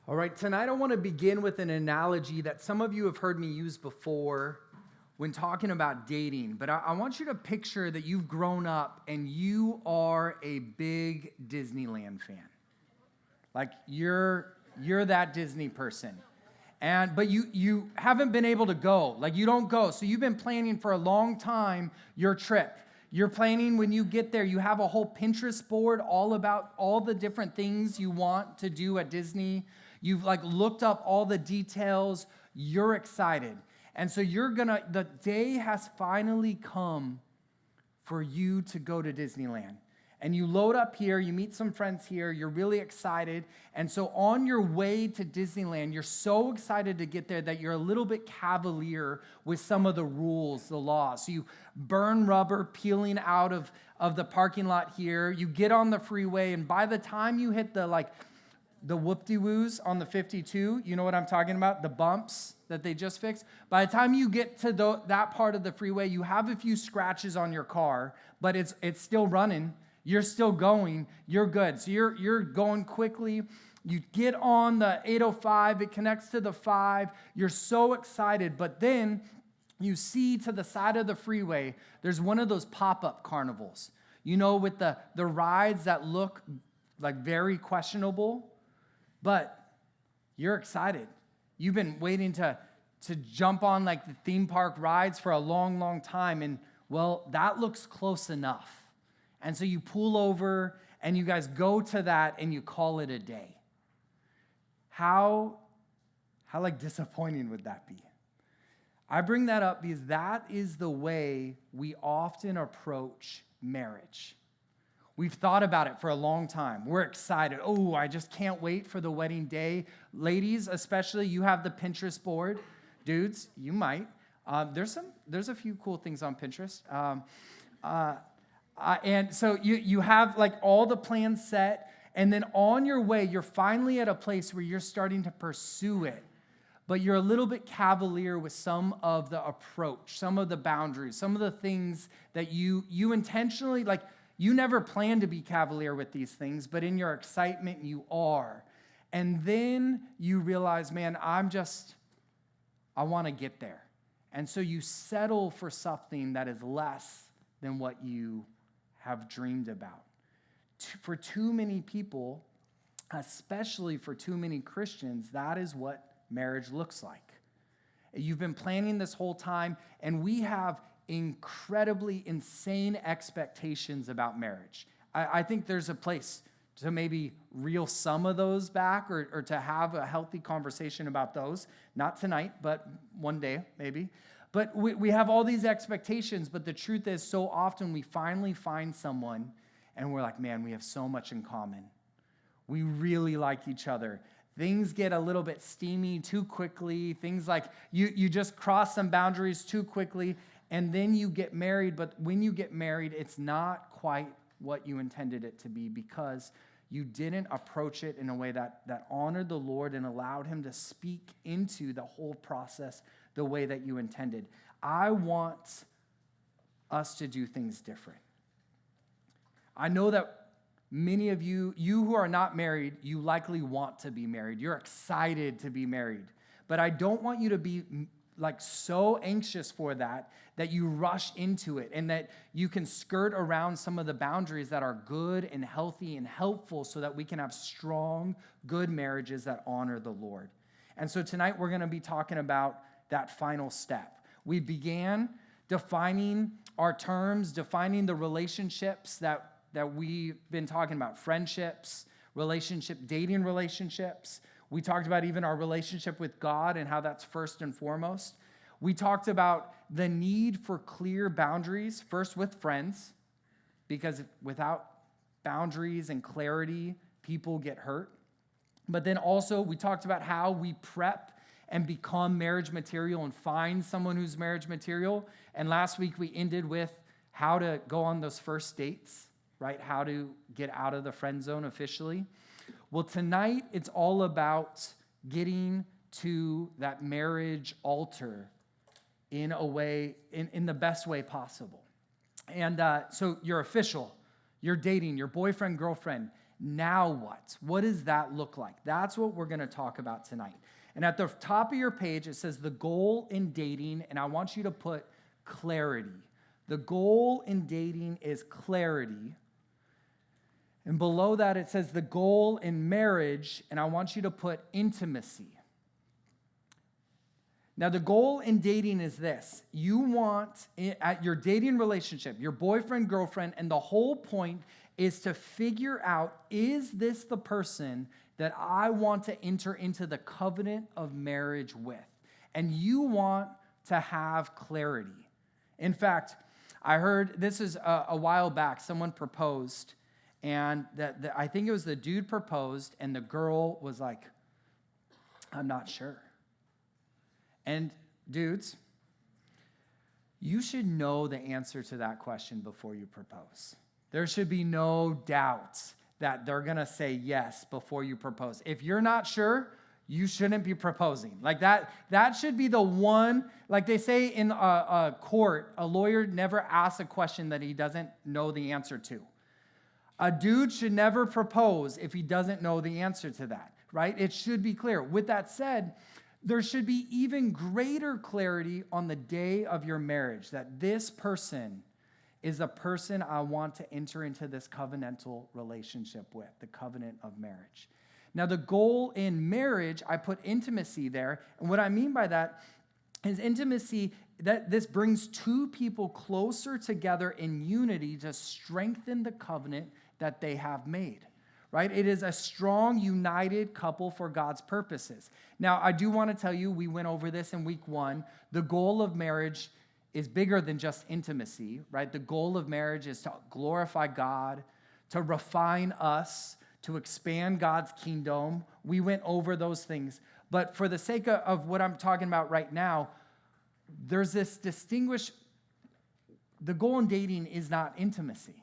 All right, tonight I want to begin with an analogy that some of you have heard me use before when talking about dating. But I want you to picture that you've grown up and you are a big Disneyland fan. Like you're that Disney person. But you haven't been able to go. Like you don't go. So you've been planning for a long time your trip. You're planning when you get there, you have a whole Pinterest board all about all the different things you want to do at Disney. You've looked up all the details. You're excited. And so the day has finally come for you to go to Disneyland. And you load up here, you meet some friends here, you're really excited. And so on your way to Disneyland, you're so excited to get there that you're a little bit cavalier with some of the rules, the laws. So you burn rubber peeling out of the parking lot here. You get on the freeway, and by the time you hit the whoop-de-woos on the 52, you know what I'm talking about? The bumps that they just fixed. By the time you get to that part of the freeway, you have a few scratches on your car, but it's still running. You're still going. You're good. So you're going quickly. You get on the 805. It connects to the 5. You're so excited. But then you see to the side of the freeway, there's one of those pop-up carnivals. You know, with the rides that look like very questionable. But you're excited. You've been waiting to jump on the theme park rides for a long, long time. And well, that looks close enough. And so you pull over and you guys go to that and you call it a day. How disappointing would that be? I bring that up because that is the way we often approach marriage. We've thought about it for a long time. We're excited. Oh, I just can't wait for the wedding day. Ladies, especially, you have the Pinterest board. Dudes, you might. There's a few cool things on Pinterest. And so you have all the plans set, and then on your way, you're finally at a place where you're starting to pursue it. But you're a little bit cavalier with some of the approach, some of the boundaries, some of the things that you intentionally, you never plan to be cavalier with these things, but in your excitement, you are. And then you realize, man, I want to get there. And so you settle for something that is less than what you have dreamed about. For too many people, especially for too many Christians, that is what marriage looks like. You've been planning this whole time, and we have incredibly insane expectations about marriage. I think there's a place to maybe reel some of those back or to have a healthy conversation about those. Not tonight, but one day, maybe. But we have all these expectations, but the truth is so often we finally find someone and we're like, man, we have so much in common. We really like each other. Things get a little bit steamy too quickly. Things like you just cross some boundaries too quickly, and then you get married. But when you get married, it's not quite what you intended it to be because you didn't approach it in a way that honored the Lord and allowed him to speak into the whole process the way that you intended. I want us to do things different. I know that many of you who are not married, you likely want to be married. You're excited to be married. But I don't want you to be so anxious for that you rush into it and that you can skirt around some of the boundaries that are good and healthy and helpful so that we can have strong, good marriages that honor the Lord. And so tonight we're going to be talking about that final step. We began defining our terms, defining the relationships that we've been talking about, friendships, dating relationships. We talked about even our relationship with God and how that's first and foremost. We talked about the need for clear boundaries, first with friends, because without boundaries and clarity, people get hurt. But then also we talked about how we prep and become marriage material and find someone who's marriage material. And last week we ended with how to go on those first dates, right? How to get out of the friend zone officially. Well, tonight it's all about getting to that marriage altar in a way, in the best way possible. And so you're official, you're dating, your boyfriend, girlfriend. Now what? What does that look like? That's what we're going to talk about tonight. And at the top of your page, it says the goal in dating, and I want you to put clarity. The goal in dating is clarity. And below that, it says the goal in marriage, and I want you to put intimacy. Now, the goal in dating is this. You want, at your dating relationship, your boyfriend, girlfriend, and the whole point is to figure out, is this the person that I want to enter into the covenant of marriage with? And you want to have clarity. In fact, I heard, this is a while back, someone proposed, and I think it was the dude proposed, and the girl was like, I'm not sure. And dudes, you should know the answer to that question before you propose. There should be no doubt that they're going to say yes before you propose. If you're not sure, you shouldn't be proposing. Like that should be the one, like they say in a court, a lawyer never asks a question that he doesn't know the answer to. A dude should never propose if he doesn't know the answer to that, right? It should be clear. With that said, there should be even greater clarity on the day of your marriage, that this person is a person I want to enter into this covenantal relationship with, the covenant of marriage. Now, the goal in marriage, I put intimacy there. And what I mean by that is intimacy, that this brings two people closer together in unity to strengthen the covenant that they have made. Right? It is a strong, united couple for God's purposes. Now, I do want to tell you, we went over this in week 1. The goal of marriage is bigger than just intimacy, right? The goal of marriage is to glorify God, to refine us, to expand God's kingdom. We went over those things. But for the sake of what I'm talking about right now, there's this the goal in dating is not intimacy.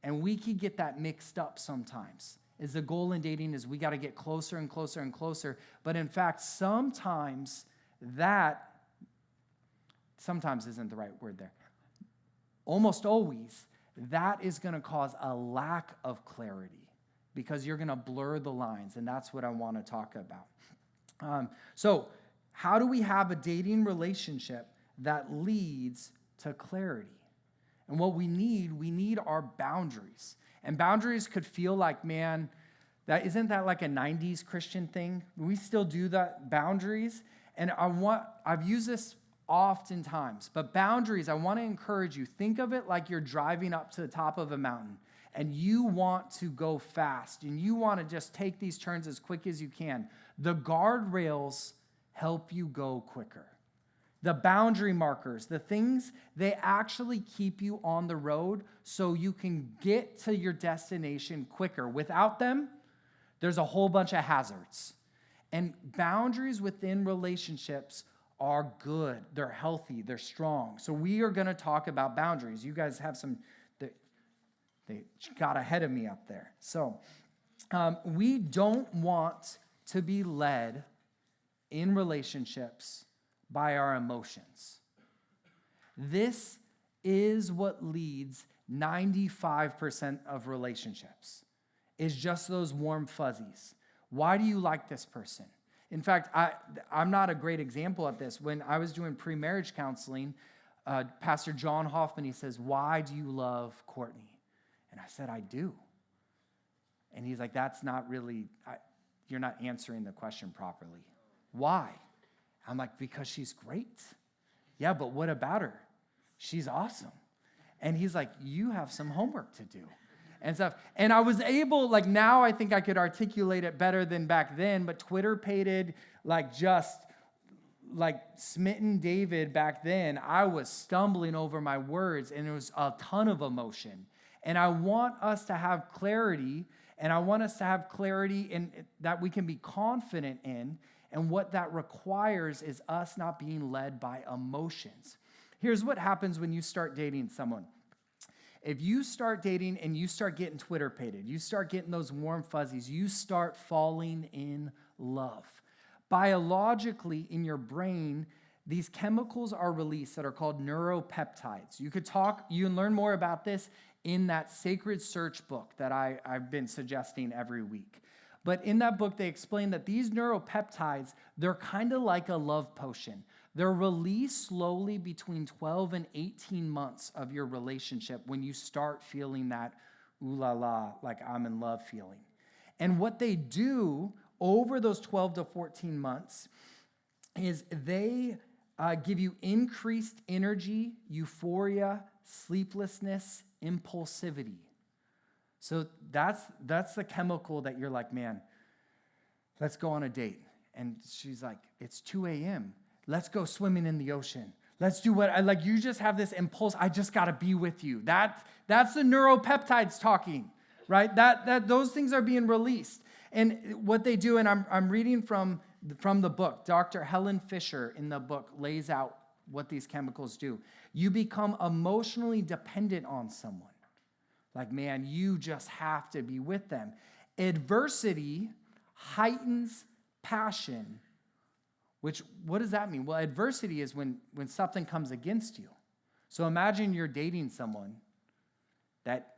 And we can get that mixed up sometimes. Is the goal in dating is we got to get closer and closer and closer. But in fact, sometimes isn't the right word there. Almost always, that is going to cause a lack of clarity because you're going to blur the lines. And that's what I want to talk about. So how do we have a dating relationship that leads to clarity? And what we need are boundaries. And boundaries could feel like, man, isn't that like a 90s Christian thing? We still do that, boundaries. And I've used this oftentimes, but boundaries, I want to encourage you, think of it like you're driving up to the top of a mountain and you want to go fast and you want to just take these turns as quick as you can. The guardrails help you go quicker. The boundary markers, the things, they actually keep you on the road so you can get to your destination quicker. Without them, there's a whole bunch of hazards. And boundaries within relationships are good. They're healthy. They're strong. So we are going to talk about boundaries. You guys have some, they got ahead of me up there. So we don't want to be led in relationships by our emotions. This is what leads 95% of relationships, is just those warm fuzzies. Why do you like this person? In fact, I'm not a great example at this. When I was doing pre-marriage counseling, Pastor John Hoffman, he says, why do you love Courtney? And I said, I do. And he's like, that's not really, you're not answering the question properly. Why? I'm like, because she's great. Yeah, but what about her? She's awesome. And he's like, you have some homework to do and stuff. And I was able, like now I think I could articulate it better than back then, but Twitter pated like just like smitten David back then. I was stumbling over my words and there was a ton of emotion. And I want us to have clarity, and I want us to have clarity in that we can be confident in. And what that requires is us not being led by emotions. Here's what happens when you start dating someone. If you start dating and you start getting Twitter pated, you start getting those warm fuzzies, you start falling in love. Biologically, in your brain, these chemicals are released that are called neuropeptides. You can learn more about this in that Sacred Search book that I've been suggesting every week. But in that book, they explain that these neuropeptides, they're kind of like a love potion. They're released slowly between 12 and 18 months of your relationship when you start feeling that ooh la la, like I'm in love feeling. And what they do over those 12 to 14 months is they give you increased energy, euphoria, sleeplessness, impulsivity. So that's the chemical that you're like, man, let's go on a date. And she's like, it's 2 a.m. Let's go swimming in the ocean. Let's do what, you just have this impulse. I just got to be with you. That's the neuropeptides talking, right? Those things are being released. And what they do, and I'm reading from the book, Dr. Helen Fisher in the book lays out what these chemicals do. You become emotionally dependent on someone. Like, man, you just have to be with them. Adversity heightens passion, which, what does that mean? Well, adversity is when something comes against you. So imagine you're dating someone that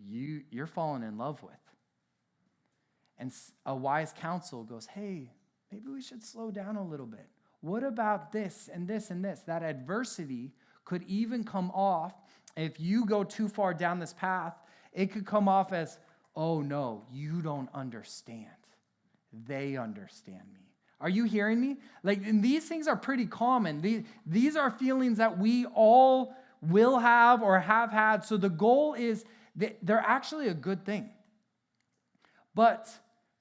you're falling in love with. And a wise counsel goes, hey, maybe we should slow down a little bit. What about this and this and this? That adversity could even come off, if you go too far down this path, it could come off as, oh no, you don't understand. They understand me. Are you hearing me? And these things are pretty common. These are feelings that we all will have or have had. So the goal is that they're actually a good thing. But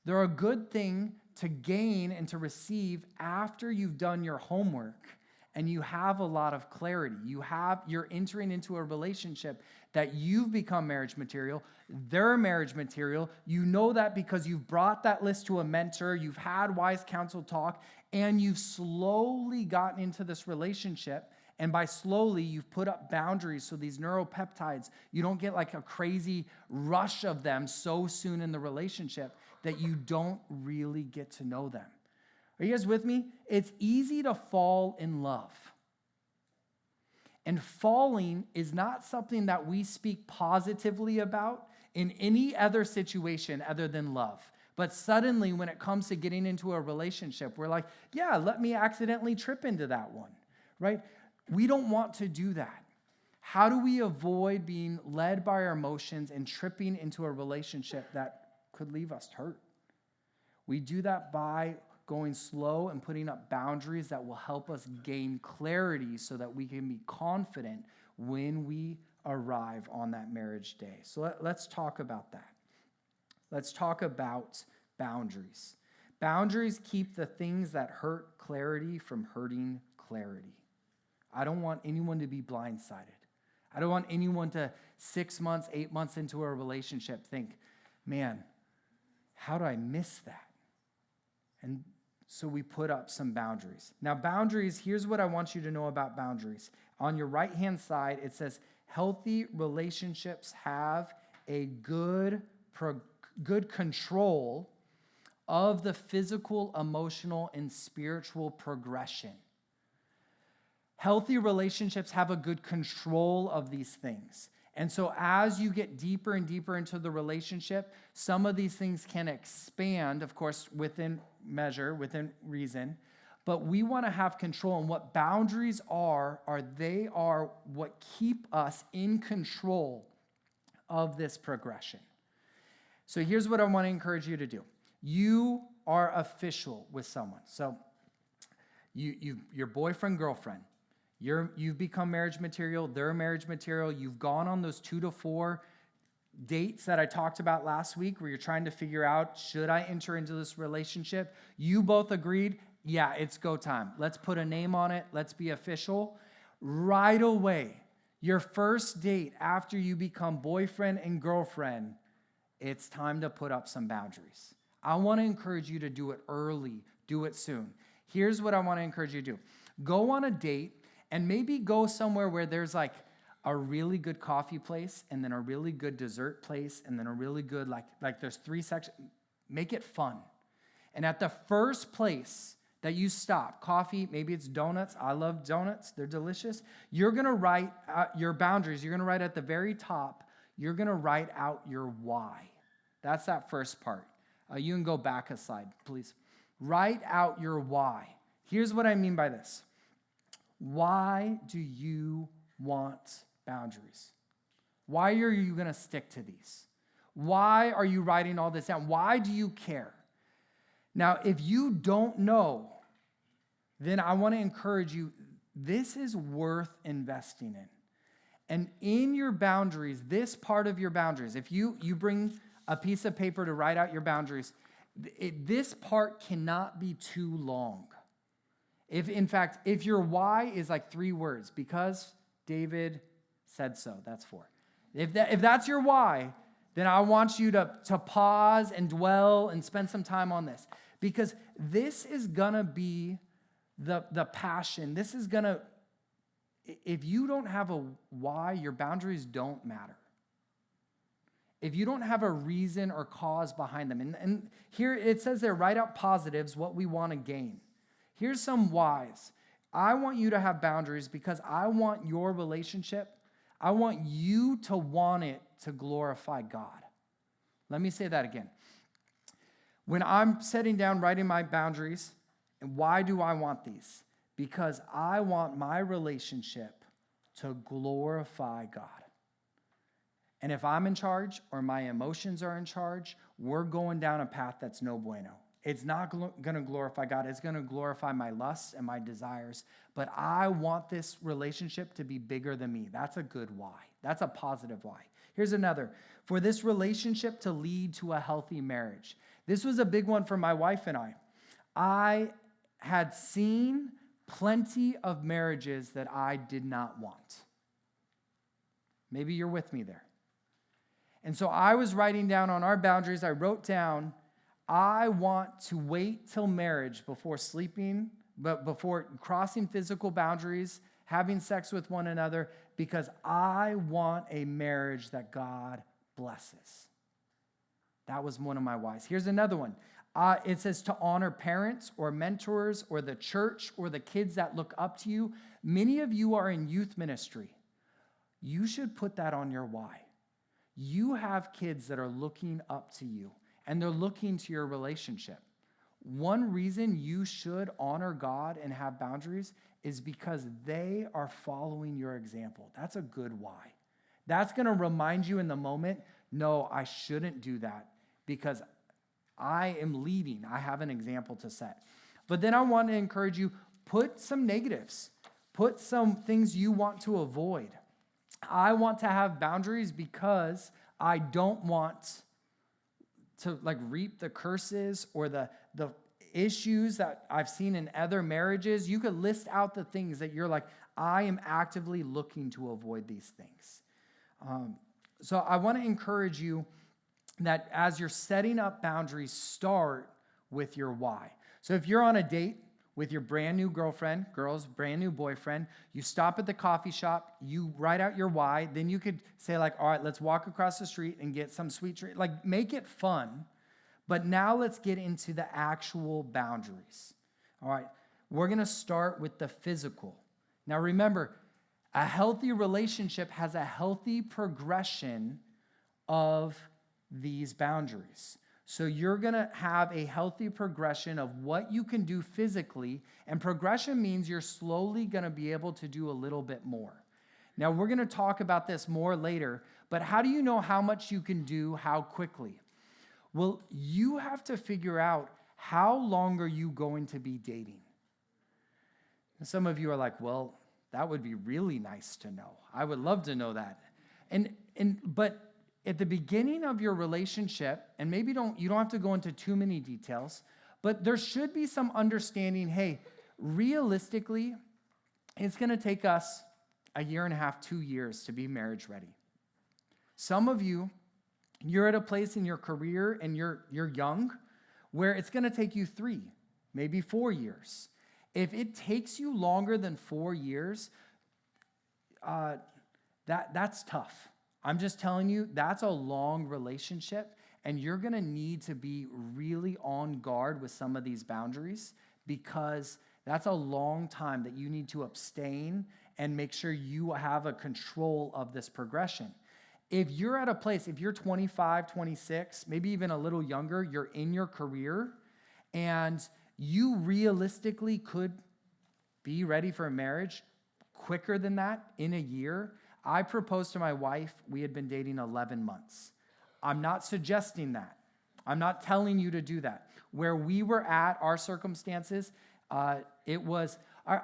they're a good thing to gain and to receive after you've done your homework and you have a lot of clarity. You're entering into a relationship that you've become marriage material. They're marriage material. You know that because you've brought that list to a mentor, you've had wise counsel talk, and you've slowly gotten into this relationship. And by slowly, you've put up boundaries so these neuropeptides, you don't get like a crazy rush of them so soon in the relationship that you don't really get to know them. Are you guys with me? It's easy to fall in love. And falling is not something that we speak positively about in any other situation other than love. But suddenly, when it comes to getting into a relationship, we're like, yeah, let me accidentally trip into that one, right? We don't want to do that. How do we avoid being led by our emotions and tripping into a relationship that could leave us hurt? We do that by going slow and putting up boundaries that will help us gain clarity so that we can be confident when we arrive on that marriage day. So let's talk about that. Let's talk about boundaries. Boundaries keep the things that hurt clarity from hurting clarity. I don't want anyone to be blindsided. I don't want anyone to 6 months, 8 months into a relationship think, man, how do I miss that? And so we put up some boundaries. Now, boundaries, here's what I want you to know about boundaries. On your right-hand side, it says, healthy relationships have a good control of the physical, emotional, and spiritual progression. Healthy relationships have a good control of these things. And so as you get deeper and deeper into the relationship, some of these things can expand, of course, within measure, within reason. But we want to have control. And what boundaries are they are what keep us in control of this progression. So here's what I want to encourage you to do. You are official with someone. So your boyfriend, girlfriend, you've become marriage material, they're marriage material. You've gone on those 2 to 4 dates that I talked about last week where you're trying to figure out, should I enter into this relationship? You both agreed, yeah, it's go time. Let's put a name on it. Let's be official. Right away, your first date after you become boyfriend and girlfriend, it's time to put up some boundaries. I want to encourage you to do it early, do it soon. Here's what I want to encourage you to do. Go on a date and maybe go somewhere where there's like a really good coffee place and then a really good dessert place and then a really good, like there's 3 sections. Make it fun. And at the first place that you stop, coffee, maybe it's donuts. I love donuts. They're delicious. You're going to write your boundaries. You're going to write at the very top, you're going to write out your why. That's that first part. You can go back a slide, please. Write out your why. Here's what I mean by this. Why do you want boundaries? Why are you going to stick to these? Why are you writing all this down? Why do you care? Now, if you don't know, then I want to encourage you, this is worth investing in. And in your boundaries, this part of your boundaries, if you bring a piece of paper to write out your boundaries, this part cannot be too long. If your why is like 3 words, because David said so, that's 4. If that's your why, then I want you to pause and dwell and spend some time on this. Because this is going to be the passion. This is going to, if you don't have a why, your boundaries don't matter. If you don't have a reason or cause behind them. And here it says there, write out positives, what we want to gain. Here's some whys. I want you to have boundaries because I want your relationship, I want you to want it to glorify God. Let me say that again. When I'm sitting down writing my boundaries, and why do I want these? Because I want my relationship to glorify God. And if I'm in charge or my emotions are in charge, we're going down a path that's no bueno. It's not going to glorify God. It's going to glorify my lusts and my desires. But I want this relationship to be bigger than me. That's a good why. That's a positive why. Here's another. For this relationship to lead to a healthy marriage. This was a big one for my wife and I. I had seen plenty of marriages that I did not want. Maybe you're with me there. And so I was writing down on our boundaries, I wrote down, I want to wait till marriage before sleeping, but before crossing physical boundaries, having sex with one another, because I want a marriage that God blesses. That was one of my whys. Here's another one. It says to honor parents or mentors or the church or the kids that look up to you. Many of you are in youth ministry. You should put that on your why. You have kids that are looking up to you, and they're looking to your relationship. One reason you should honor God and have boundaries is because they are following your example. That's a good why. That's going to remind you in the moment, no, I shouldn't do that because I am leading. I have an example to set. But then I want to encourage you, put some negatives. Put some things you want to avoid. I want to have boundaries because I don't want to reap the curses or the issues that I've seen in other marriages. You could list out the things that you're like, I am actively looking to avoid these things. So I want to encourage you that as you're setting up boundaries, start with your why. So if you're on a date with your brand new girlfriend, brand new boyfriend, you stop at the coffee shop, you write out your why, then you could say all right, let's walk across the street and get some sweet treat. Make it fun. But now let's get into the actual boundaries. All right, we're going to start with the physical. Now remember, a healthy relationship has a healthy progression of these boundaries. So you're going to have a healthy progression of what you can do physically, and progression means you're slowly going to be able to do a little bit more. Now, we're going to talk about this more later, but how do you know how much you can do, how quickly? Well, you have to figure out how long are you going to be dating. And some of you are like, well, that would be really nice to know. I would love to know that. But at the beginning of your relationship, and maybe you don't have to go into too many details, but there should be some understanding, hey, realistically, it's going to take us 1.5 years, 2 years to be marriage ready. Some of you, you're at a place in your career and you're young where it's going to take you 3, maybe 4 years. If it takes you longer than 4 years, that's tough. I'm just telling you, that's a long relationship, and you're going to need to be really on guard with some of these boundaries because that's a long time that you need to abstain and make sure you have a control of this progression. If you're at a place, if you're 25, 26, maybe even a little younger, you're in your career, and you realistically could be ready for a marriage quicker than that in a year. I proposed to my wife. We had been dating 11 months. I'm not suggesting that. I'm not telling you to do that. Where we were at, our circumstances, it was,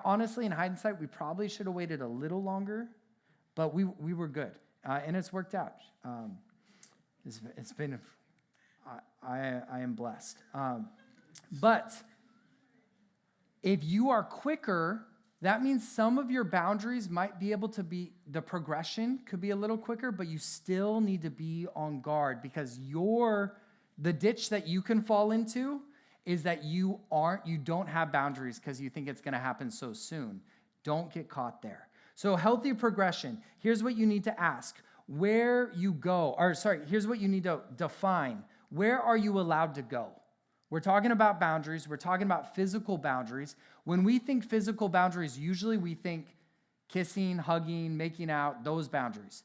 honestly, in hindsight, we probably should have waited a little longer, but we were good. And it's worked out. It's been, I am blessed. But if you are quicker, that means some of your boundaries might be able to be, the progression could be a little quicker, but you still need to be on guard, because the ditch that you can fall into is that you don't have boundaries because you think it's going to happen so soon. Don't get caught there. So healthy progression. Here's what you need to ask. Here's what you need to define. Where are you allowed to go? We're talking about boundaries. We're talking about physical boundaries. When we think physical boundaries, usually we think kissing, hugging, making out, those boundaries.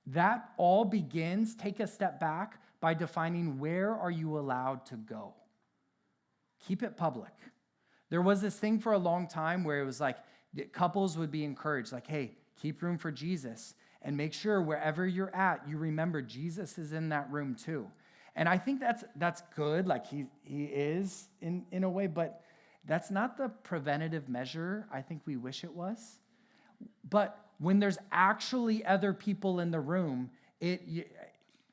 That all begins, take a step back, by defining where are you allowed to go. Keep it public. There was this thing for a long time where it was like couples would be encouraged, like, hey, keep room for Jesus, and make sure wherever you're at, you remember Jesus is in that room too. And I think that's good, like he is in a way, but that's not the preventative measure I think we wish it was. But when there's actually other people in the room,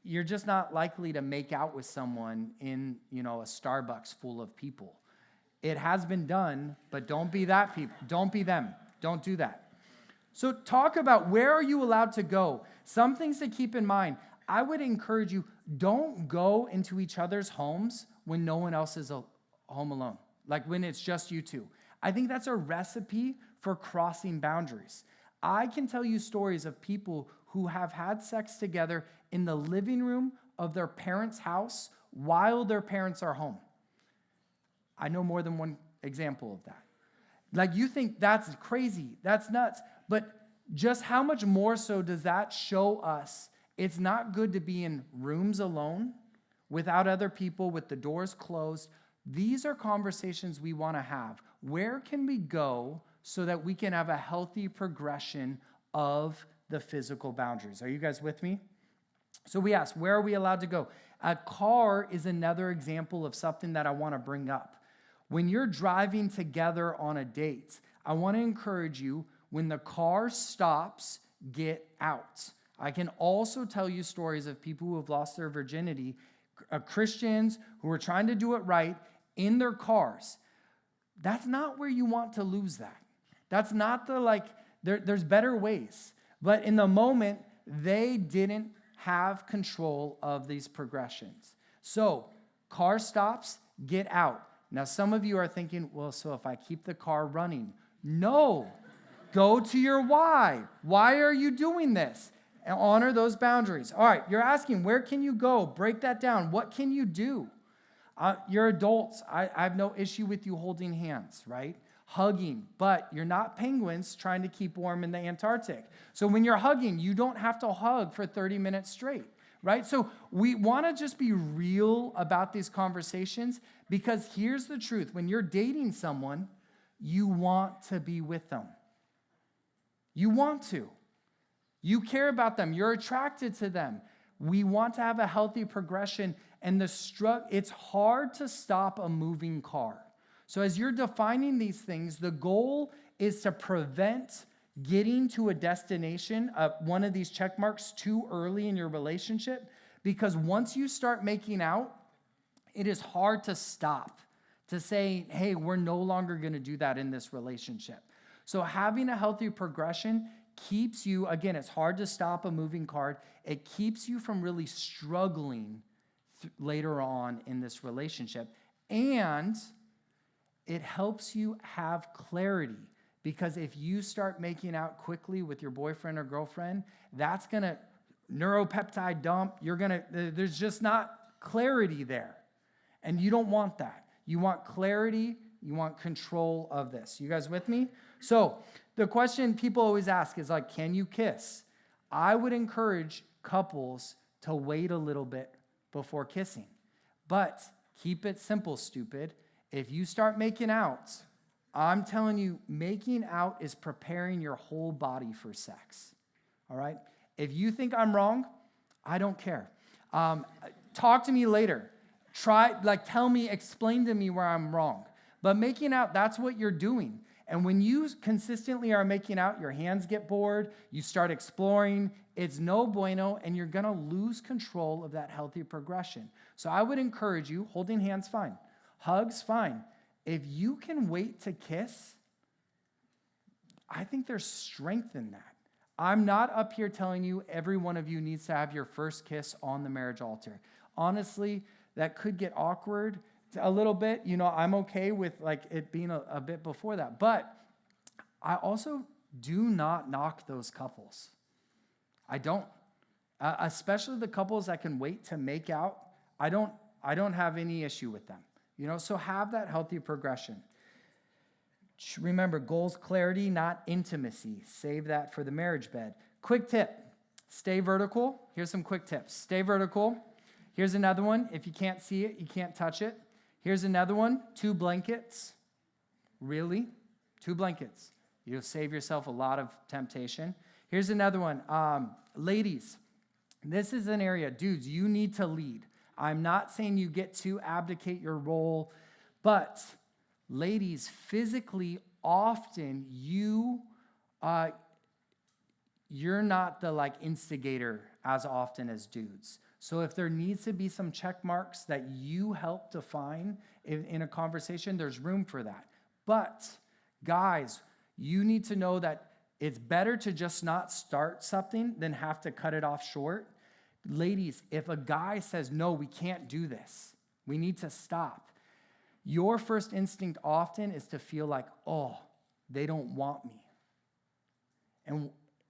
you're just not likely to make out with someone in, a Starbucks full of people. It has been done, but don't be that people. Don't be them. Don't do that. So talk about, where are you allowed to go? Some things to keep in mind. I would encourage you, don't go into each other's homes when no one else is home alone, like when it's just you two. I think that's a recipe for crossing boundaries. I can tell you stories of people who have had sex together in the living room of their parents' house while their parents are home. I know more than one example of that. Like, you think that's crazy, that's nuts, but just how much more so does that show us it's not good to be in rooms alone, without other people, with the doors closed. These are conversations we want to have. Where can we go so that we can have a healthy progression of the physical boundaries? Are you guys with me? So we asked, where are we allowed to go? A car is another example of something that I want to bring up. When you're driving together on a date, I want to encourage you, when the car stops, get out. I can also tell you stories of people who have lost their virginity, Christians who are trying to do it right in their cars. That's not where you want to lose that. That's not there's better ways. But in the moment, they didn't have control of these progressions. So, car stops, get out. Now, some of you are thinking, well, so if I keep the car running? No. Go to your why. Why are you doing this? And honor those boundaries. All right, you're asking, where can you go? Break that down. What can you do? You're adults. I have no issue with you holding hands, right? Hugging, but you're not penguins trying to keep warm in the Antarctic. So when you're hugging, you don't have to hug for 30 minutes straight, right? So we want to just be real about these conversations, because here's the truth. When you're dating someone, you want to be with them. You want to. You care about them. You're attracted to them. We want to have a healthy progression, and it's hard to stop a moving car. So as you're defining these things, the goal is to prevent getting to a destination of one of these check marks too early in your relationship, because once you start making out, it is hard to stop, to say, hey, we're no longer going to do that in this relationship. So having a healthy progression keeps you, again, it's hard to stop a moving car. It keeps you from really struggling later on in this relationship. And it helps you have clarity, because if you start making out quickly with your boyfriend or girlfriend, that's going to neuropeptide dump. There's just not clarity there. And you don't want that. You want clarity. You want control of this. You guys with me? So the question people always ask is like, can you kiss? I would encourage couples to wait a little bit before kissing. But keep it simple, stupid. If you start making out, I'm telling you, making out is preparing your whole body for sex. All right? If you think I'm wrong, I don't care. Talk to me later. Tell me, explain to me where I'm wrong. But making out, that's what you're doing. And when you consistently are making out, your hands get bored, you start exploring, it's no bueno, and you're going to lose control of that healthy progression. So I would encourage you, holding hands, fine. Hugs, fine. If you can wait to kiss, I think there's strength in that. I'm not up here telling you every one of you needs to have your first kiss on the marriage altar. Honestly, that could get awkward a little bit. I'm okay with it being a bit before that. But I also do not knock those couples. I don't. Especially the couples that can wait to make out. I don't have any issue with them. So have that healthy progression. Remember, goals, clarity, not intimacy. Save that for the marriage bed. Quick tip, stay vertical. Here's some quick tips. Stay vertical. Here's another one. If you can't see it, you can't touch it. Here's another one, 2 blankets. Really? 2 blankets. You'll save yourself a lot of temptation. Here's another one. Ladies, this is an area, dudes, you need to lead. I'm not saying you get to abdicate your role, but ladies, physically, often you're not the instigator as often as dudes. So if there needs to be some check marks that you help define in a conversation, there's room for that. But guys, you need to know that it's better to just not start something than have to cut it off short. Ladies, if a guy says, no, we can't do this, we need to stop, your first instinct often is to feel like, oh, they don't want me.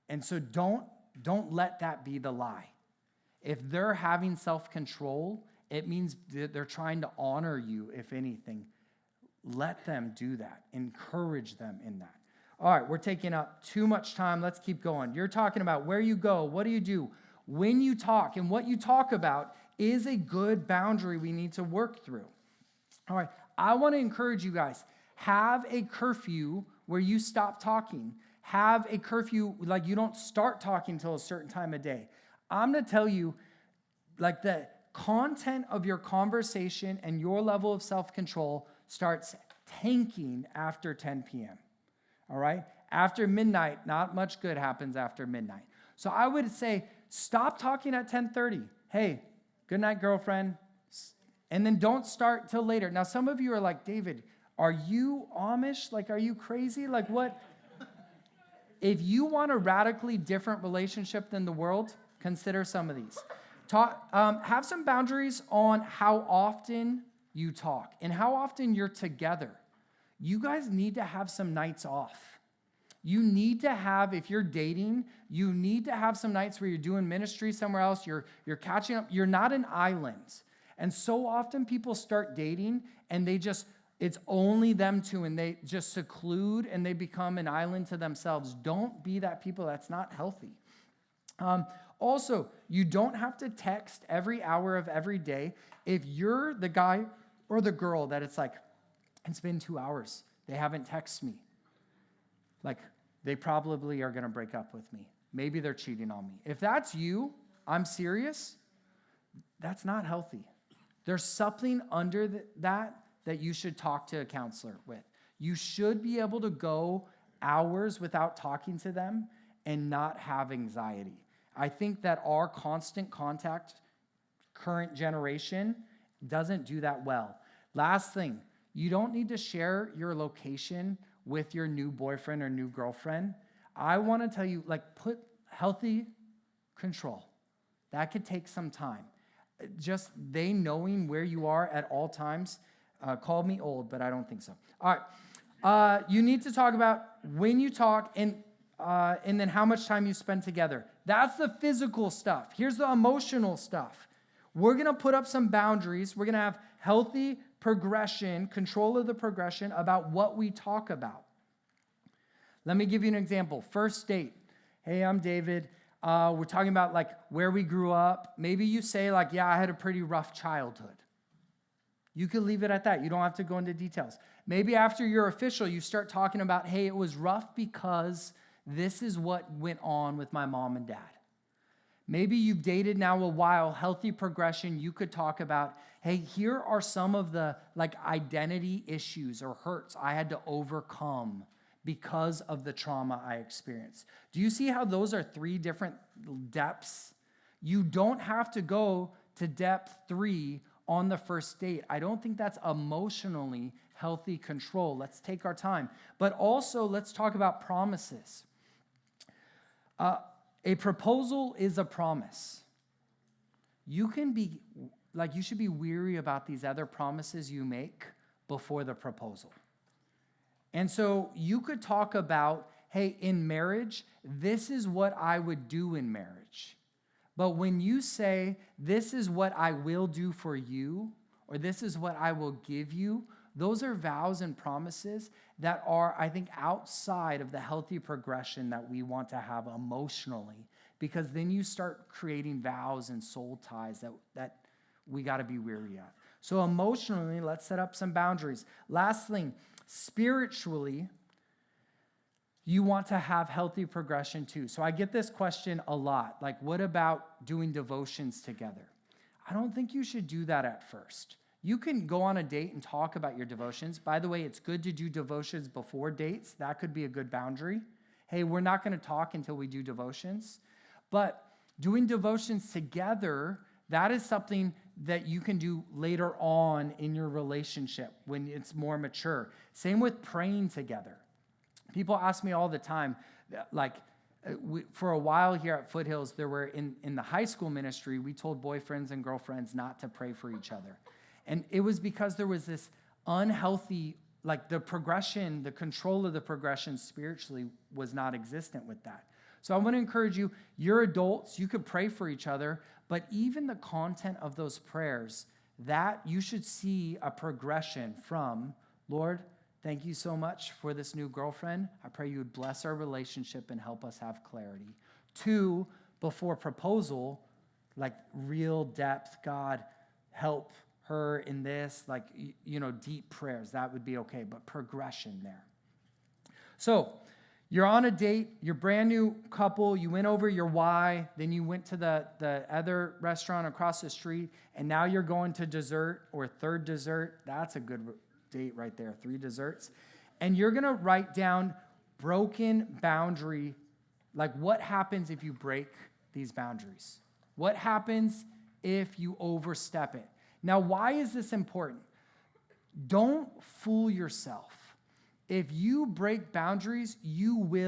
And so don't let that be the lie. If they're having self-control, it means they're trying to honor you, if anything. Let them do that. Encourage them in that. All right, we're taking up too much time. Let's keep going. You're talking about where you go, what do you do, when you talk, and what you talk about is a good boundary we need to work through. All right, I want to encourage you guys, have a curfew where you stop talking. Have a curfew, you don't start talking until a certain time of day. I'm going to tell you, the content of your conversation and your level of self-control starts tanking after 10 p.m., all right? After midnight, not much good happens after midnight. So I would say, stop talking at 10:30. Hey, good night, girlfriend. And then don't start till later. Now, some of you are like, David, are you Amish? Are you crazy? What? If you want a radically different relationship than the world, consider some of these. Have some boundaries on how often you talk and how often you're together. You guys need to have some nights off. You need to have, if you're dating, you need to have some nights where you're doing ministry somewhere else, you're catching up. You're not an island. And so often people start dating and it's only them two, and they just seclude and they become an island to themselves. Don't be that people. That's not healthy. Also, you don't have to text every hour of every day. If you're the guy or the girl that it's been 2 hours, they haven't texted me. They probably are going to break up with me. Maybe they're cheating on me. If that's you, I'm serious, that's not healthy. There's something under that you should talk to a counselor with. You should be able to go hours without talking to them and not have anxiety. I think that our constant contact, current generation, doesn't do that well. Last thing, you don't need to share your location with your new boyfriend or new girlfriend. I want to tell you, put healthy control. That could take some time. Just they knowing where you are at all times. Call me old, but I don't think so. All right. You need to talk about when you talk and then how much time you spend together. That's the physical stuff. Here's the emotional stuff. We're going to put up some boundaries. We're going to have healthy progression, control of the progression about what we talk about. Let me give you an example. First date. Hey, I'm David. We're talking about like where we grew up. Maybe you say like, yeah, I had a pretty rough childhood. You could leave it at that. You don't have to go into details. Maybe after you're official, you start talking about, hey, it was rough because this is what went on with my mom and dad. Maybe you've dated now a while, healthy progression. You could talk about, hey, here are some of the like identity issues or hurts I had to overcome because of the trauma I experienced. Do you see how those are 3 different depths? You don't have to go to depth 3 on the first date. I don't think that's emotionally healthy control. Let's take our time. But also, let's talk about promises. A proposal is a promise. You should be weary about these other promises you make before the proposal. And so you could talk about, hey, in marriage, this is what I would do in marriage. But when you say, this is what I will do for you, or this is what I will give you, those are vows and promises that are, I think, outside of the healthy progression that we want to have emotionally, because then you start creating vows and soul ties that we got to be weary of. So emotionally, let's set up some boundaries. Last thing, spiritually, you want to have healthy progression too. So I get this question a lot, like, what about doing devotions together? I don't think you should do that at first. You can go on a date and talk about your devotions. By the way, it's good to do devotions before dates. That could be a good boundary. Hey, we're not going to talk until we do devotions. But doing devotions together, that is something that you can do later on in your relationship when it's more mature. Same with praying together. People ask me all the time, like, for a while here at Foothills, there were in the high school ministry, we told boyfriends and girlfriends not to pray for each other. And it was because there was this unhealthy, like the progression, the control of the progression spiritually was not existent with that. So I want to encourage you, you're adults, you could pray for each other, but even the content of those prayers, that you should see a progression from, Lord, thank you so much for this new girlfriend. I pray you would bless our relationship and help us have clarity. 2, before proposal, like real depth, God, help her in this, like, deep prayers. That would be okay, but progression there. So you're on a date, you're brand new couple, you went over your why, then you went to the other restaurant across the street, and now you're going to dessert or third dessert. That's a good date right there, 3 desserts. And you're going to write down broken boundary, like what happens if you break these boundaries? What happens if you overstep it? Now, why is this important? Don't fool yourself. If you break boundaries, you're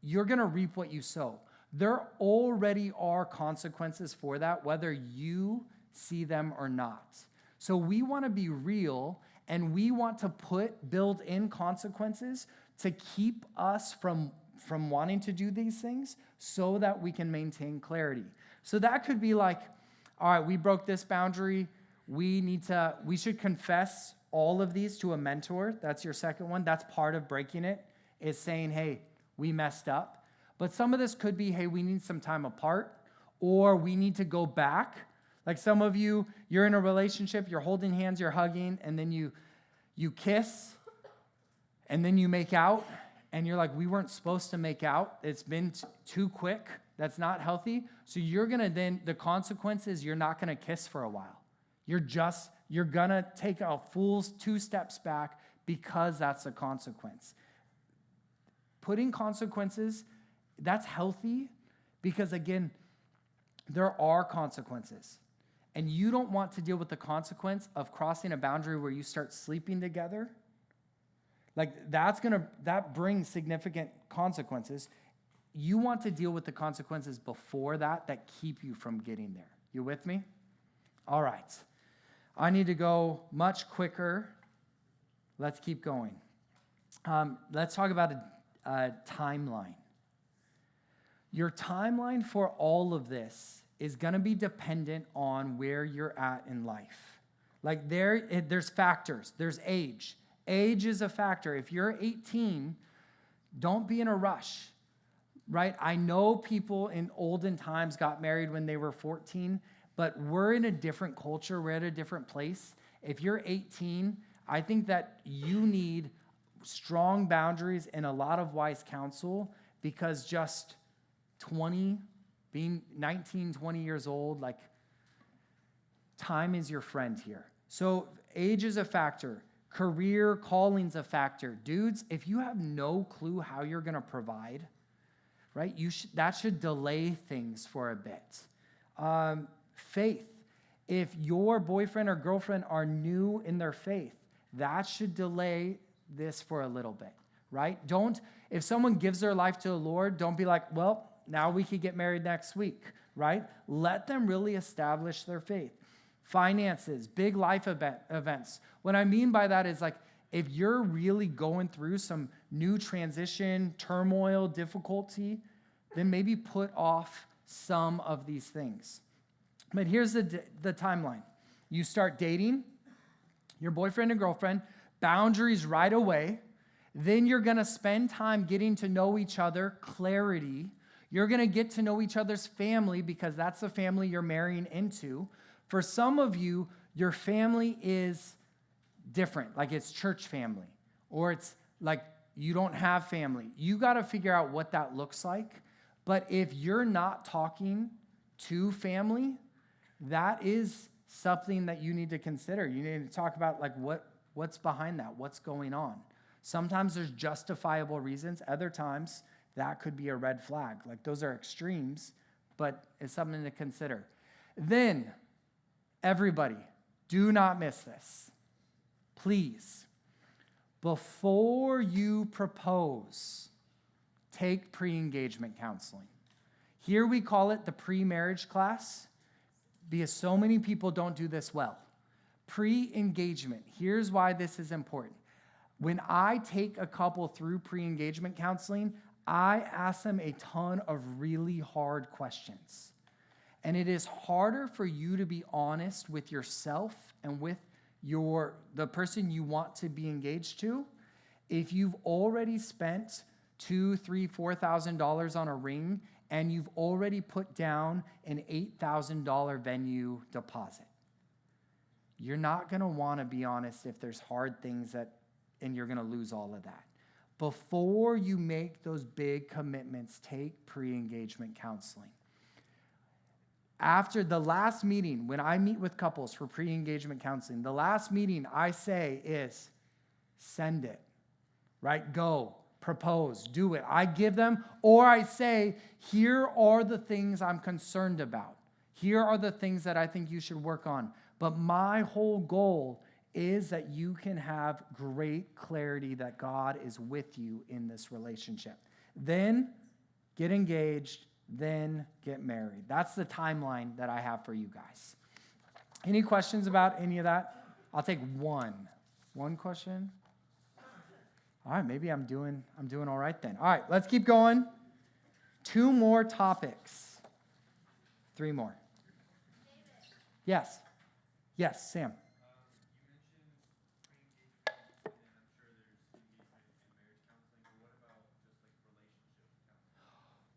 going to reap what you sow. There already are consequences for that, whether you see them or not. So we want to be real, and we want to build in consequences to keep us from wanting to do these things so that we can maintain clarity. So that could be like, all right, we broke this boundary. We should confess all of these to a mentor. That's your second one. That's part of breaking it, is saying, hey, we messed up. But some of this could be, hey, we need some time apart, or we need to go back. Like some of you, you're in a relationship, you're holding hands, you're hugging, and then you kiss, and then you make out, and you're like, we weren't supposed to make out. It's been too quick. That's not healthy. So the consequence is you're not going to kiss for a while. You're going to take a full 2 steps back because that's a consequence. Putting consequences, that's healthy because, again, there are consequences. And you don't want to deal with the consequence of crossing a boundary where you start sleeping together. Like that brings significant consequences. You want to deal with the consequences before that keep you from getting there. You with me? All right. I need to go much quicker. Let's keep going. Let's talk about a timeline. Your timeline for all of this is going to be dependent on where you're at in life. Like there's factors. There's age. Age is a factor. If you're 18, don't be in a rush. right? I know people in olden times got married when they were 14, but we're in a different culture. We're at a different place. If you're 18, I think that you need strong boundaries and a lot of wise counsel, because just 20, being 19, 20 years old, like, time is your friend here. So age is a factor. Career calling's a factor. Dudes, if you have no clue how you're going to provide, right, that should delay things for a bit. Faith. If your boyfriend or girlfriend are new in their faith, that should delay this for a little bit, right? If someone gives their life to the Lord, don't be like, well, now we could get married next week, right? Let them really establish their faith. Finances, big life events. What I mean by that is, like, if you're really going through some new transition, turmoil, difficulty, then maybe put off some of these things. But here's the timeline. You start dating your boyfriend and girlfriend, boundaries right away. Then you're going to spend time getting to know each other, clarity. You're going to get to know each other's family, because that's the family you're marrying into. For some of you, your family is different, like it's church family, or it's like you don't have family. You got to figure out what that looks like. But if you're not talking to family, that is something that you need to consider. You need to talk about, like, what's behind that, what's going on. Sometimes there's justifiable reasons. Other times that could be a red flag. Like, those are extremes, but it's something to consider. Then, everybody, do not miss this. Please, before you propose, take pre-engagement counseling. Here we call it the pre-marriage class, because so many people don't do this well. Pre-engagement, here's why this is important. When I take a couple through pre-engagement counseling, I ask them a ton of really hard questions. And it is harder for you to be honest with yourself and with the person you want to be engaged to if you've already spent $2,000, $3,000, $4,000 on a ring, and you've already put down an $8,000 venue deposit. You're not going to want to be honest if there's hard things and you're going to lose all of that. Before you make those big commitments, take pre-engagement counseling. After the last meeting, when I meet with couples for pre-engagement counseling, the last meeting I say is, send it, right? Go. Propose, do it. I give them, or I say, here are the things I'm concerned about. Here are the things that I think you should work on. But my whole goal is that you can have great clarity that God is with you in this relationship. Then get engaged, then get married. That's the timeline that I have for you guys. Any questions about any of that? I'll take one. One question? All right, maybe I'm doing all right then. All right, let's keep going. 2 more topics. 3 more. Yes. Yes, Sam.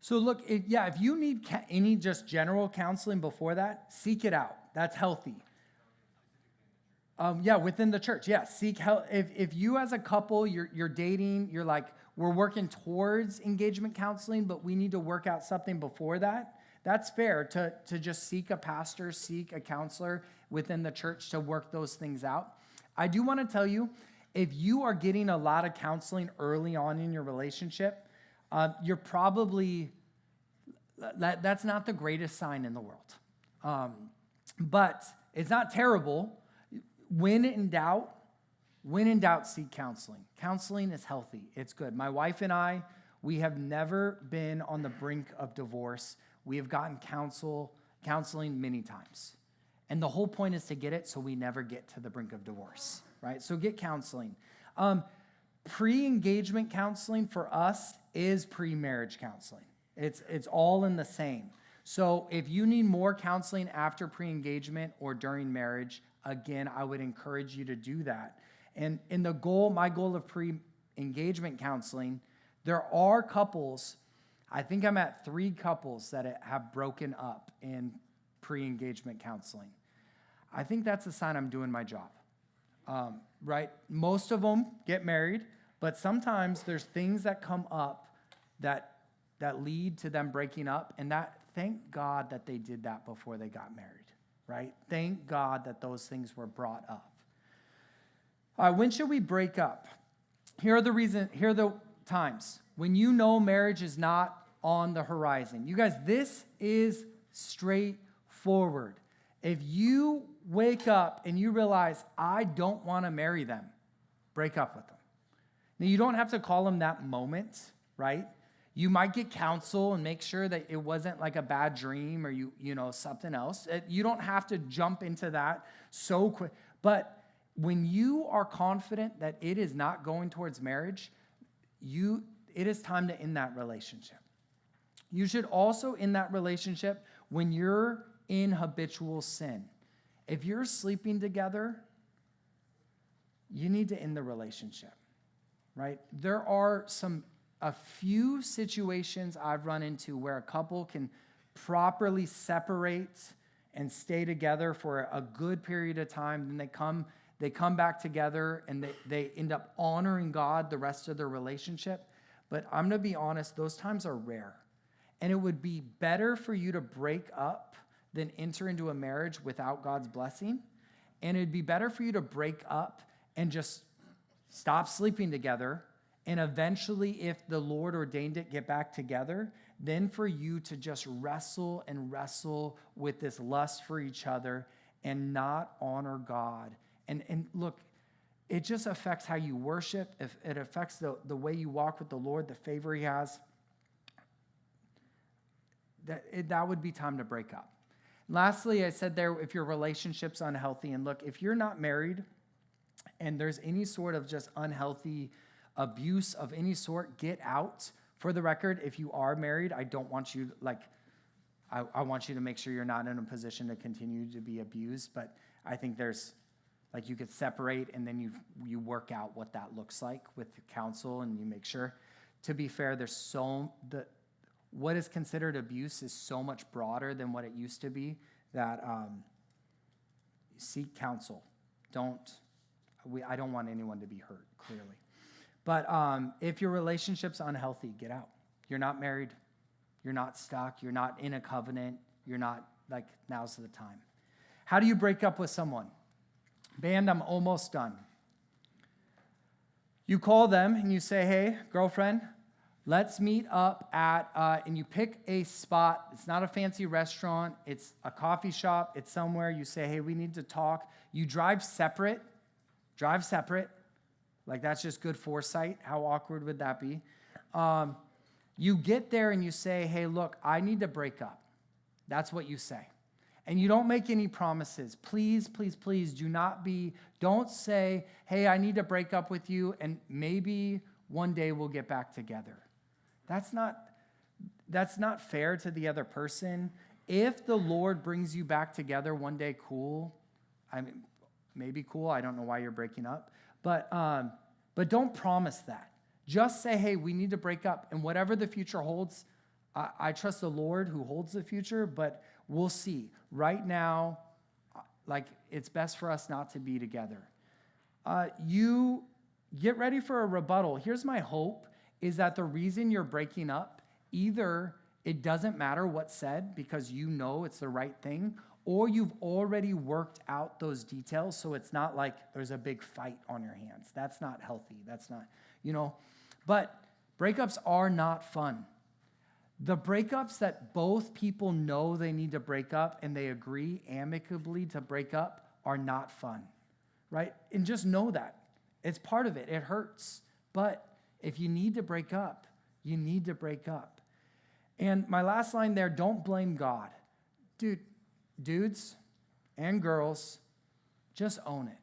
So look, if you need any just general counseling before that, seek it out. That's healthy. Within the church, seek help. If you as a couple, you're dating, you're like, we're working towards engagement counseling, but we need to work out something before that, that's fair to just seek a pastor, seek a counselor within the church to work those things out. I do want to tell you, if you are getting a lot of counseling early on in your relationship, you're probably, that's not the greatest sign in the world. But it's not terrible. When in doubt, seek counseling. Counseling is healthy. It's good. My wife and I, we have never been on the brink of divorce. We have gotten counseling many times. And the whole point is to get it so we never get to the brink of divorce, right? So get counseling. Pre-engagement counseling for us is pre-marriage counseling. It's all in the same. So if you need more counseling after pre-engagement or during marriage, again, I would encourage you to do that. And in my goal of pre-engagement counseling, there are couples, I think I'm at 3 couples that have broken up in pre-engagement counseling. I think that's a sign I'm doing my job, right? Most of them get married, but sometimes there's things that come up that lead to them breaking up, and thank God that they did that before they got married, right? Thank God that those things were brought up. When should we break up? Here are the times when you know marriage is not on the horizon. You guys, this is straightforward. If you wake up and you realize, I don't want to marry them, break up with them. Now, you don't have to call them that moment, right? You might get counsel and make sure that it wasn't like a bad dream or something else. You don't have to jump into that so quick. But when you are confident that it is not going towards marriage, it is time to end that relationship. You should also end that relationship when you're in habitual sin. If you're sleeping together, you need to end the relationship, right? There are a few situations I've run into where a couple can properly separate and stay together for a good period of time. Then they come back together and they end up honoring God the rest of their relationship. But I'm going to be honest, those times are rare. And it would be better for you to break up than enter into a marriage without God's blessing. And it'd be better for you to break up and just stop sleeping together. And eventually, if the Lord ordained it, get back together. Then for you to just wrestle and wrestle with this lust for each other and not honor God. And look, it just affects how you worship. It affects the way you walk with the Lord, the favor he has. That would be time to break up. Lastly, I said there, if your relationship's unhealthy, and look, if you're not married and there's any sort of just unhealthy abuse of any sort, get out. For the record, if you are married, I don't want you, I want you to make sure you're not in a position to continue to be abused, but I think there's, you could separate and then you work out what that looks like with counsel and you make sure. To be fair, what is considered abuse is so much broader than what it used to be that seek counsel. I don't want anyone to be hurt, clearly. But if your relationship's unhealthy, get out. You're not married. You're not stuck. You're not in a covenant. You're not, now's the time. How do you break up with someone? Band, I'm almost done. You call them and you say, hey, girlfriend, let's meet up and you pick a spot. It's not a fancy restaurant. It's a coffee shop. It's somewhere. You say, hey, we need to talk. You drive separate. That's just good foresight. How awkward would that be? You get there and you say, hey, look, I need to break up. That's what you say. And you don't make any promises. Please, please, please don't say, hey, I need to break up with you and maybe one day we'll get back together. That's not fair to the other person. If the Lord brings you back together one day, cool. Maybe cool. I don't know why you're breaking up. But don't promise that. Just say, hey, we need to break up. And whatever the future holds, I trust the Lord who holds the future, but we'll see. Right now, it's best for us not to be together. You get ready for a rebuttal. Here's my hope, is that the reason you're breaking up, either it doesn't matter what's said because you know it's the right thing, or you've already worked out those details so it's not like there's a big fight on your hands. That's not healthy. That's not, But breakups are not fun. The breakups that both people know they need to break up and they agree amicably to break up are not fun, right? And just know that. It's part of it. It hurts. But if you need to break up, you need to break up. And my last line there, don't blame God. Dudes and girls, just own it.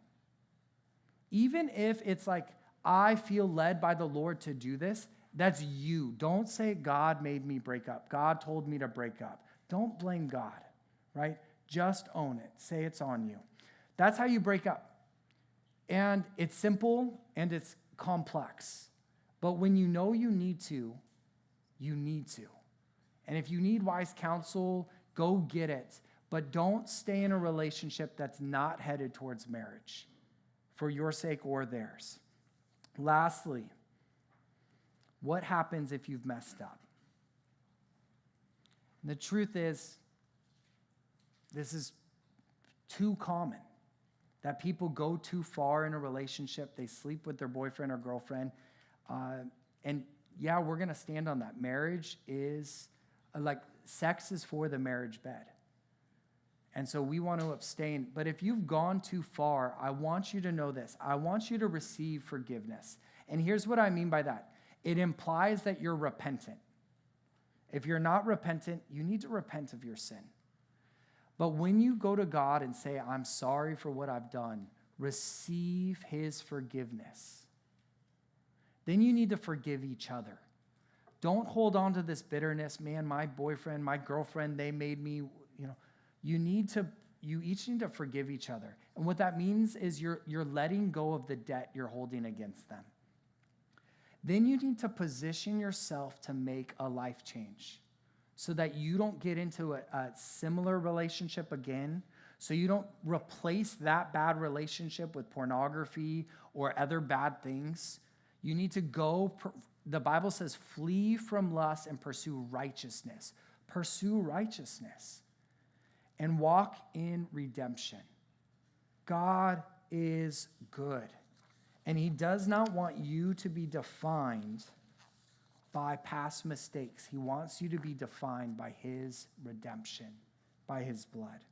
Even if it's I feel led by the Lord to do this, that's you. Don't say, God made me break up. God told me to break up. Don't blame God, right? Just own it. Say it's on you. That's how you break up. And it's simple and it's complex. But when you know you need to, you need to. And if you need wise counsel, go get it. But don't stay in a relationship that's not headed towards marriage for your sake or theirs. Lastly, what happens if you've messed up? And the truth is, this is too common, that people go too far in a relationship. They sleep with their boyfriend or girlfriend. And yeah, we're going to stand on that. Marriage is, sex is for the marriage bed. And so we want to abstain. But if you've gone too far, I want you to know this. I want you to receive forgiveness. And here's what I mean by that. It implies that you're repentant. If you're not repentant, you need to repent of your sin. But when you go to God and say, I'm sorry for what I've done, receive his forgiveness. Then you need to forgive each other. Don't hold on to this bitterness. Man, my boyfriend, my girlfriend, they made me, you each need to forgive each other. And what that means is you're letting go of the debt you're holding against them. Then you need to position yourself to make a life change so that you don't get into a similar relationship again, so you don't replace that bad relationship with pornography or other bad things. You need to go, the Bible says, flee from lust and pursue righteousness. Pursue righteousness and walk in redemption. God is good. And he does not want you to be defined by past mistakes. He wants you to be defined by his redemption, by his blood.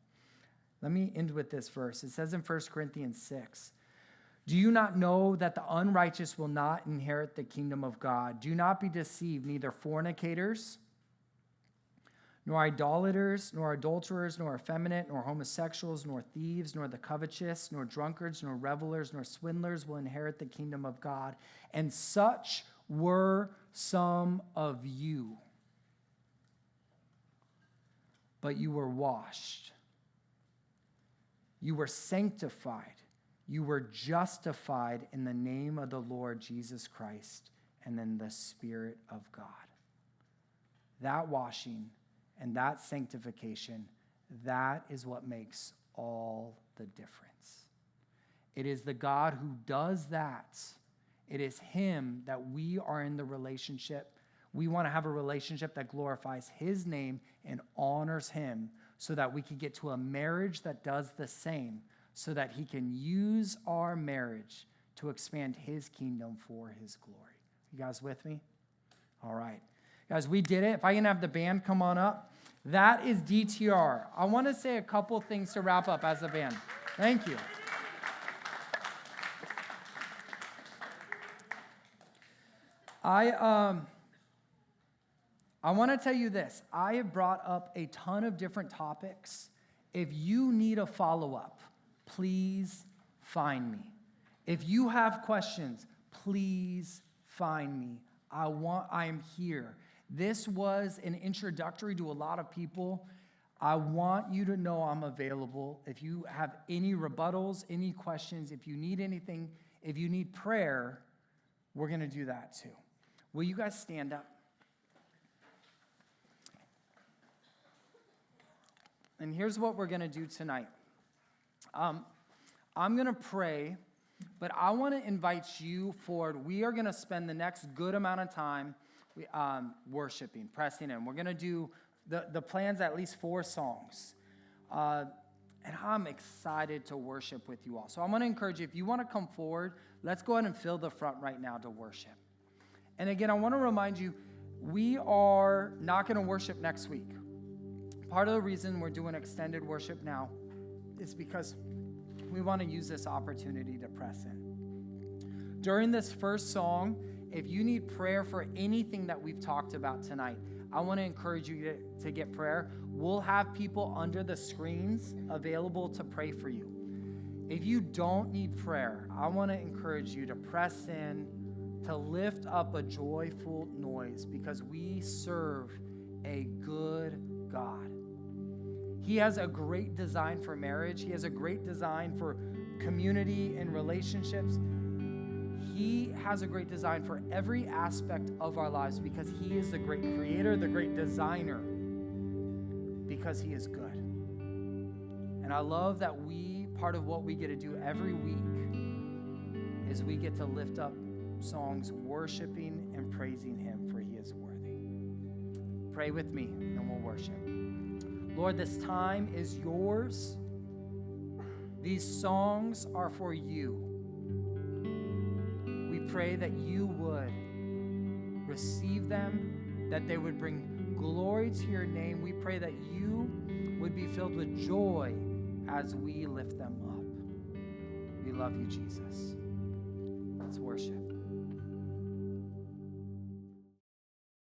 Let me end with this verse. It says in 1 Corinthians 6, do you not know that the unrighteous will not inherit the kingdom of God? Do not be deceived, neither fornicators, nor idolaters, nor adulterers, nor effeminate, nor homosexuals, nor thieves, nor the covetous, nor drunkards, nor revelers, nor swindlers will inherit the kingdom of God. And such were some of you. But you were washed. You were sanctified. You were justified in the name of the Lord Jesus Christ and in the Spirit of God. That washing and that sanctification, that is what makes all the difference. It is the God who does that. It is him that we are in the relationship. We want to have a relationship that glorifies his name and honors him so that we can get to a marriage that does the same, so that he can use our marriage to expand his kingdom for his glory. You guys with me? All right. Guys, we did it. If I can have the band come on up. That is DTR. I want to say a couple things to wrap up as a band. Thank you. I want to tell you this. I have brought up a ton of different topics. If you need a follow-up, please find me. If you have questions, please find me. I am here. This was an introductory to a lot of people. I want you to know I'm available. If you have any rebuttals, any questions, if you need anything, if you need prayer, we're going to do that too. Will you guys stand up? And here's what we're going to do tonight. I'm going to pray, but I want to invite you forward. We are going to spend the next good amount of time worshiping, pressing in. We're going to do the plan's at least 4 songs. And I'm excited to worship with you all. So I'm going to encourage you, if you want to come forward, let's go ahead and fill the front right now to worship. And again, I want to remind you, we are not going to worship next week. Part of the reason we're doing extended worship now is because we want to use this opportunity to press in. During this first song, if you need prayer for anything that we've talked about tonight, I want to encourage you to get prayer. We'll have people under the screens available to pray for you. If you don't need prayer, I want to encourage you to press in, to lift up a joyful noise, because we serve a good God. He has a great design for marriage. He has a great design for community and relationships. he has a great design for every aspect of our lives because he is the great creator, the great designer, because he is good. And I love that part of what we get to do every week is we get to lift up songs worshiping and praising him, for he is worthy. Pray with me and we'll worship. Lord, this time is yours. These songs are for you. We pray that you would receive them, that they would bring glory to your name. We pray that you would be filled with joy as we lift them up. We love you, Jesus. Let's worship.